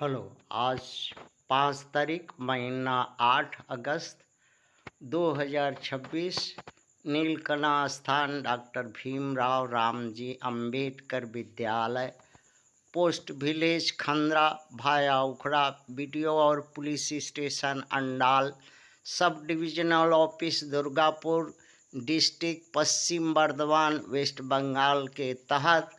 Hello. आज 5 तारीख महीना 8 अगस्त 2026 नीलकंठ स्थान डॉक्टर भीमराव रामजी अंबेडकर विद्यालय, पोस्ट विलेज खंद्रा भाया उखड़ा, बीडीओ और police station Andal, sub divisional office Durgapur, district Paschim Bardhaman, West Bengal के तहत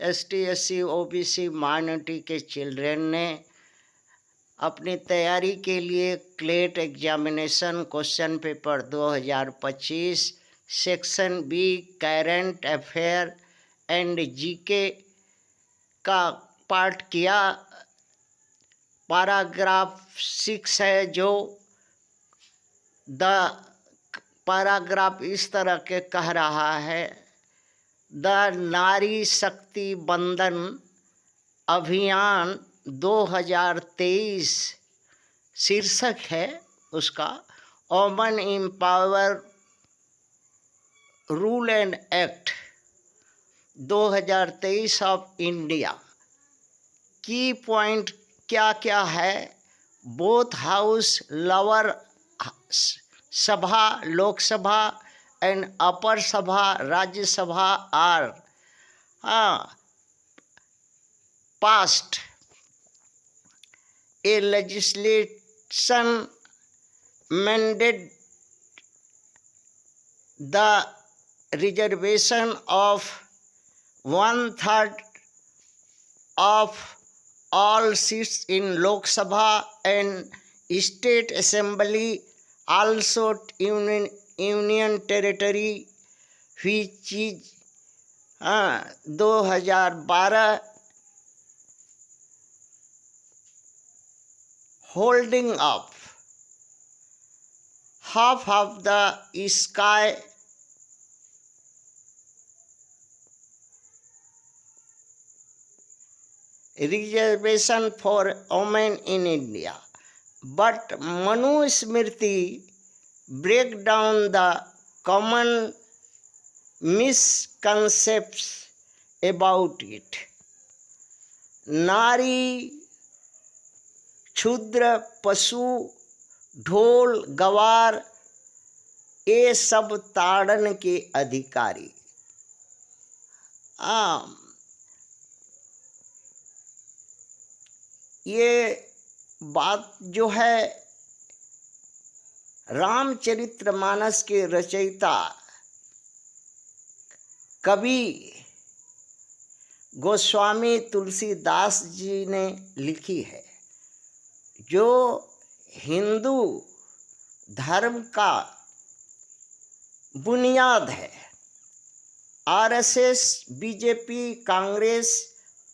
ST/SC OBC माइनॉरिटी के चिल्ड्रेन ने अपनी तैयारी के लिए CLAT examination question paper 2025 section B current affair and GK का पाठ किया। पैराग्राफ 6 है, जो द पैराग्राफ इस तरह के कह रहा है, द नारी शक्ति बंधन अभियान 2023 शीर्षक है उसका। Women empower rule and act 2023 of India. की पॉइंट क्या क्या है? बोथ हाउस लोअर सभा Lok Sabha and upper Sabha Rajya Sabha are passed a legislation mandated the reservation of 1/3 of all seats in Lok Sabha and State Assembly, also Union Territory, which is 2012 holding up half of the sky reservation for women in India. But Manu Smriti break down the common misconceptions about it. नारी, क्षुद्र, पशु, ढोल, गवार, ये सब ताड़न के अधिकारी। ये बात जो है रामचरितमानस के रचयिता कवि गोस्वामी तुलसीदास जी ने लिखी है, जो हिंदू धर्म का बुनियाद है। RSS, बीजेपी, कांग्रेस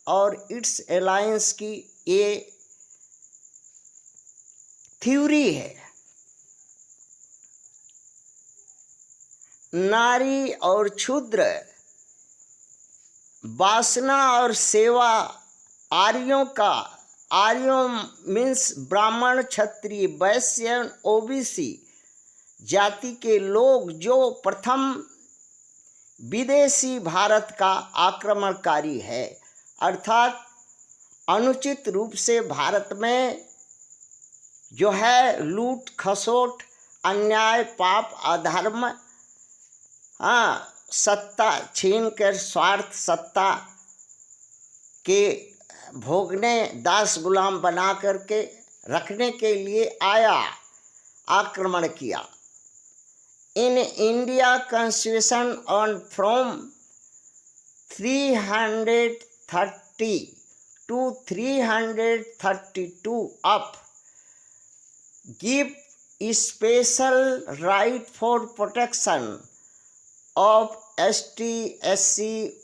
और इट्स अलायंस की ये थ्योरी है। नारी और क्षुद्र, वासना और सेवा आर्यों मीन्स ब्राह्मण, क्षत्रिय, वैश्य, OBC जाति के लोग जो प्रथम विदेशी भारत का आक्रमणकारी है, अर्थात अनुचित रूप से भारत में जो है लूट खसोट, अन्याय, पाप, अधर्म, सत्ता छीन कर स्वार्थ सत्ता के भोगने, दास गुलाम बना करके रखने के लिए आया, आक्रमण किया। In India constitution on from 330 to 332 up give special right for protection of ST/SC,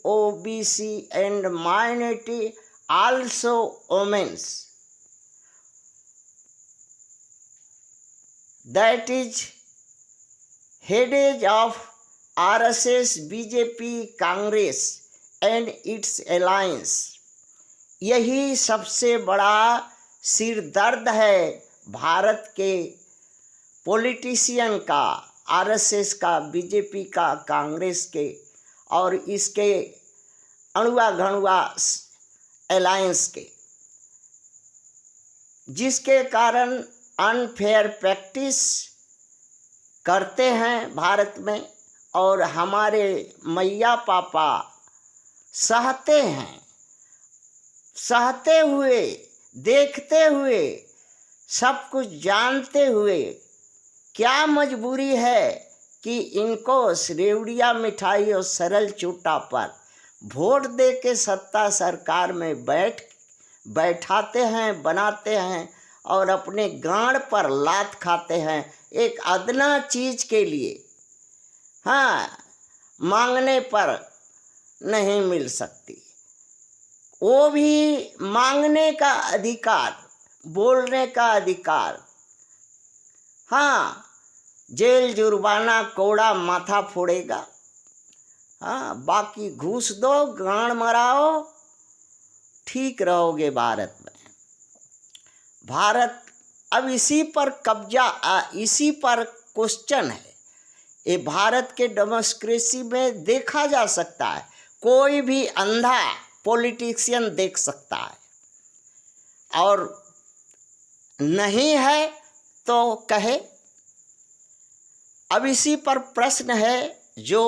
OBC and minority, also women's. That is headed of RSS, BJP, Congress and its alliance. यही सबसे बड़ा सिरदर्द है भारत के पॉलिटिशियन का, RSS का, BJP का, कांग्रेस के और इसके अणुआ घणुआ अलायंस के। जिसके कारण अनफेयर प्रैक्टिस करते हैं भारत में, और हमारे मैया पापा सहते हैं। सहते हुए, देखते हुए, सब कुछ जानते हुए क्या मजबूरी है कि इनको रेवड़िया मिठाई और सरल चूटा पर वोट दे के सत्ता सरकार में बैठाते हैं, बनाते हैं और अपने गांड पर लात खाते हैं एक अदना चीज के लिए। हाँ, मांगने पर नहीं मिल सकती, वो भी मांगने का अधिकार, बोलने का अधिकार। हाँ, जेल, जुर्माना, कोड़ा माथा फोड़ेगा। हाँ, बाकी घूस दो, गांड मराओ, ठीक रहोगे भारत में। भारत अब इसी पर कब्जा, इसी पर क्वेश्चन है। ये भारत के डेमोक्रेसी में देखा जा सकता है, कोई भी अंधा पॉलिटिशियन देख सकता है, और नहीं है तो कहे। अब इसी पर प्रश्न है जो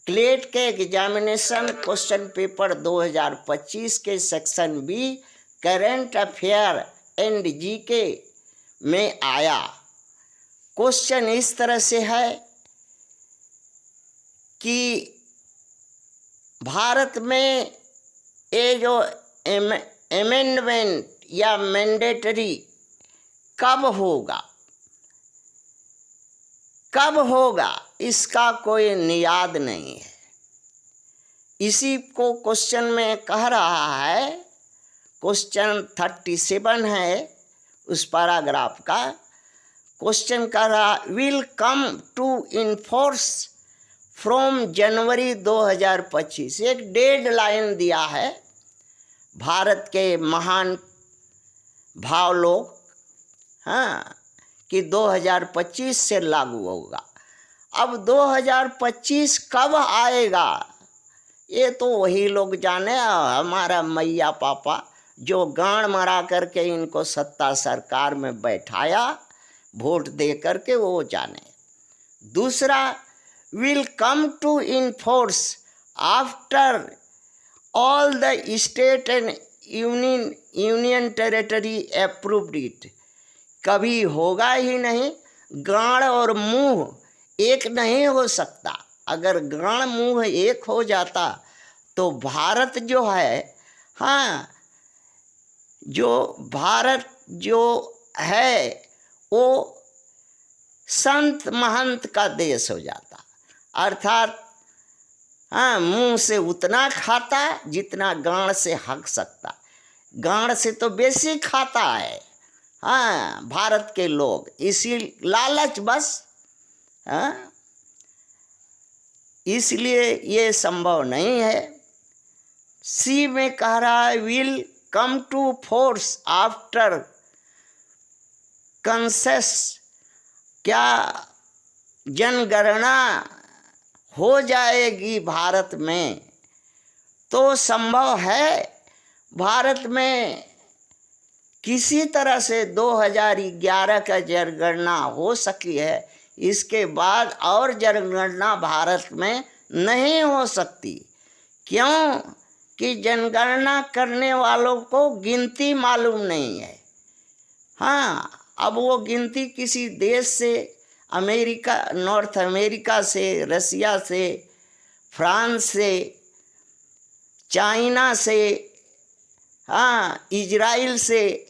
क्लेट के एग्जामिनेशन क्वेश्चन पेपर 2025 के section B current affair and GK में आया। क्वेश्चन इस तरह से है कि भारत में ये जो अमेंडमेंट या मैंडेटरी कब होगा, कब होगा, इसका कोई नियाद नहीं है। इसी को क्वेश्चन में कह रहा है, क्वेश्चन 37 है उस पैराग्राफ का। क्वेश्चन कर रहा, will come to enforce from January 2025। एक डेडलाइन दिया है भारत के महान भाव लोग, हाँ, कि 2025 से लागू होगा। अब 2025 कब आएगा ये तो वही लोग जाने, हमारा मैया पापा जो गांड मरा करके इनको सत्ता सरकार में बैठाया वोट दे करके, वो जाने। दूसरा, will come to in force after all the state and union territory approved it. कभी होगा ही नहीं। गांड और मुंह एक नहीं हो सकता। अगर गांड मुंह एक हो जाता तो भारत जो है, हाँ, जो भारत जो है वो संत महंत का देश हो जाता। अर्थात हाँ, मुंह से उतना खाता जितना गांड से हक सकता। गांड से तो बेसी खाता है, हाँ, भारत के लोग, इसी लालच बस। हाँ, इसलिए ये संभव नहीं है। सी में कह रहा है, will come to force after census. क्या जनगणना हो जाएगी भारत में तो संभव है भारत में किसी तरह से 2011 का जनगणना हो सकी है। इसके बाद और जनगणना भारत में नहीं हो सकती। क्यों कि जनगणना करने वालों को गिनती मालूम नहीं है। हाँ, अब वो गिनती किसी देश से, अमेरिका, नॉर्थ अमेरिका से, रसिया से, फ्रांस से, चाइना से, हाँ, इजराइल से,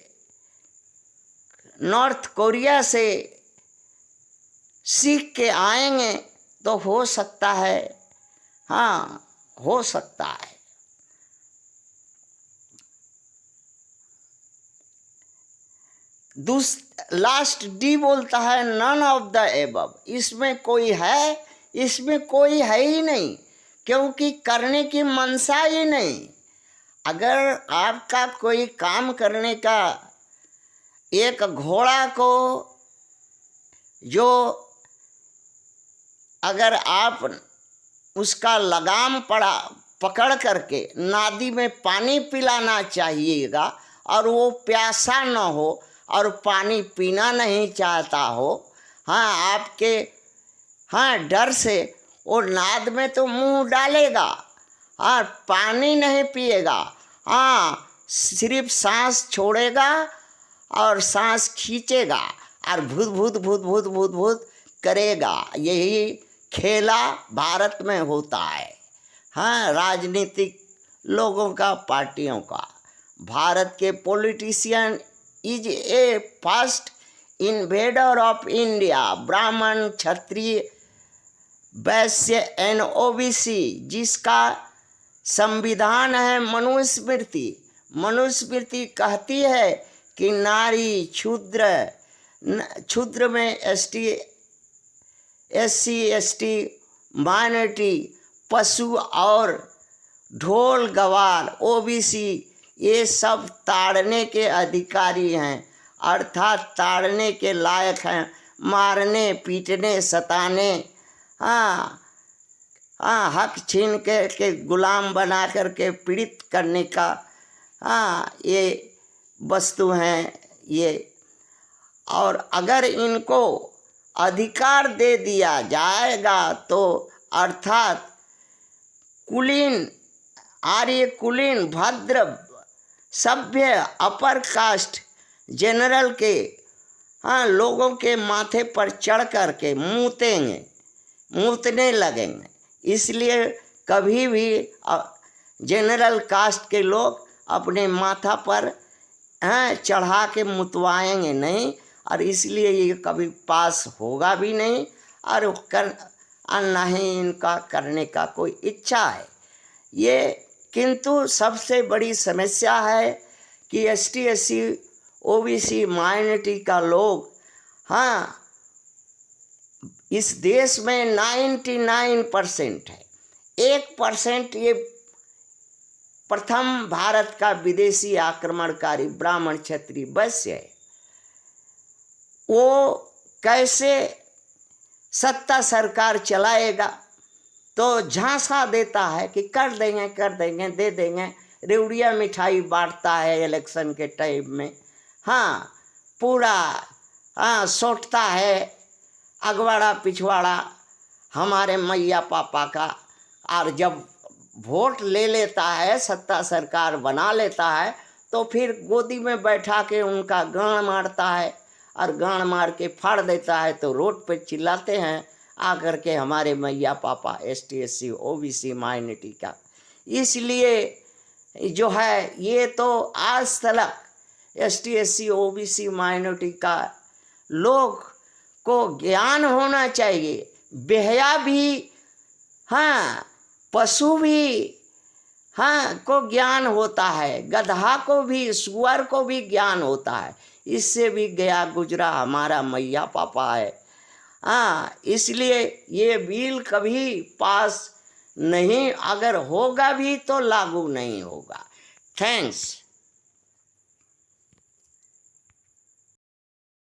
नॉर्थ कोरिया से सीख के आएंगे तो हो सकता है, हाँ, हो सकता है। लास्ट डी बोलता है नन ऑफ द एबव। इसमें कोई है, इसमें कोई है ही नहीं, क्योंकि करने की मनसा ही नहीं। अगर आपका कोई काम करने का, एक घोड़ा को जो अगर आप उसका लगाम पकड़ करके नदी में पानी पिलाना चाहिएगा और वो प्यासा न हो और पानी पीना नहीं चाहता हो, हाँ आपके हाँ डर से वो नाद में तो मुंह डालेगा, हाँ पानी नहीं पिएगा, हाँ सिर्फ सांस छोड़ेगा और सांस खींचेगा और भूत भूत भूत भूत भूत भूत करेगा। यही खेला भारत में होता है, हाँ राजनीतिक लोगों का, पार्टियों का। भारत के politician is a first invader of India, ब्राह्मण, क्षत्रिय, वैश्य एंड ओबीसी, जिसका संविधान है मनुस्मृति। मनुस्मृति कहती है कि नारी, क्षूद्र में SC ST, माइनॉरिटी, पशु और ढोल गवार OBC ये सब ताड़ने के अधिकारी हैं, अर्थात ताड़ने के लायक हैं, मारने, पीटने, सताने, हाँ हक छीन के गुलाम बना करके पीड़ित करने का, हाँ ये वस्तु हैं ये। और अगर इनको अधिकार दे दिया जाएगा तो अर्थात कुलीन, आर्य कुलीन, भद्र, सभ्य, अपर कास्ट, जनरल के, हाँ लोगों के माथे पर चढ़ कर के मूतने लगेंगे। इसलिए कभी भी जनरल कास्ट के लोग अपने माथा पर चढ़ा के मुतवाएंगे नहीं, और इसलिए ये कभी पास होगा भी नहीं और ना ही इनका करने का कोई इच्छा है ये। किंतु सबसे बड़ी समस्या है कि ST SC OBC माइनॉरिटी का लोग, हाँ इस देश में 99% है, 1% ये प्रथम भारत का विदेशी आक्रमणकारी ब्राह्मण, क्षत्रिय, वैश्य है। वो कैसे सत्ता सरकार चलाएगा? तो झांसा देता है कि कर देंगे, दे देंगे, रेवड़िया मिठाई बांटता है इलेक्शन के टाइम में, हाँ पूरा सोटता है अगवाड़ा पिछवाड़ा हमारे मैया पापा का। और जब वोट ले लेता है, सत्ता सरकार बना लेता है, तो फिर गोदी में बैठा के उनका गान मारता है और गान मार के फाड़ देता है। तो रोड पे चिल्लाते हैं आकर के हमारे मैया पापा ST SC OBC माइनॉरिटी का। इसलिए जो है ये तो आज तक ST SC OBC माइनॉरिटी का लोग को ज्ञान होना चाहिए। बेहया भी, हाँ पशु भी, हाँ को ज्ञान होता है, गधा को भी, सुअर को भी ज्ञान होता है। इससे भी गया गुजरा हमारा मैया पापा है, हाँ इसलिए ये बिल कभी पास नहीं, अगर होगा भी तो लागू नहीं होगा। थैंक्स।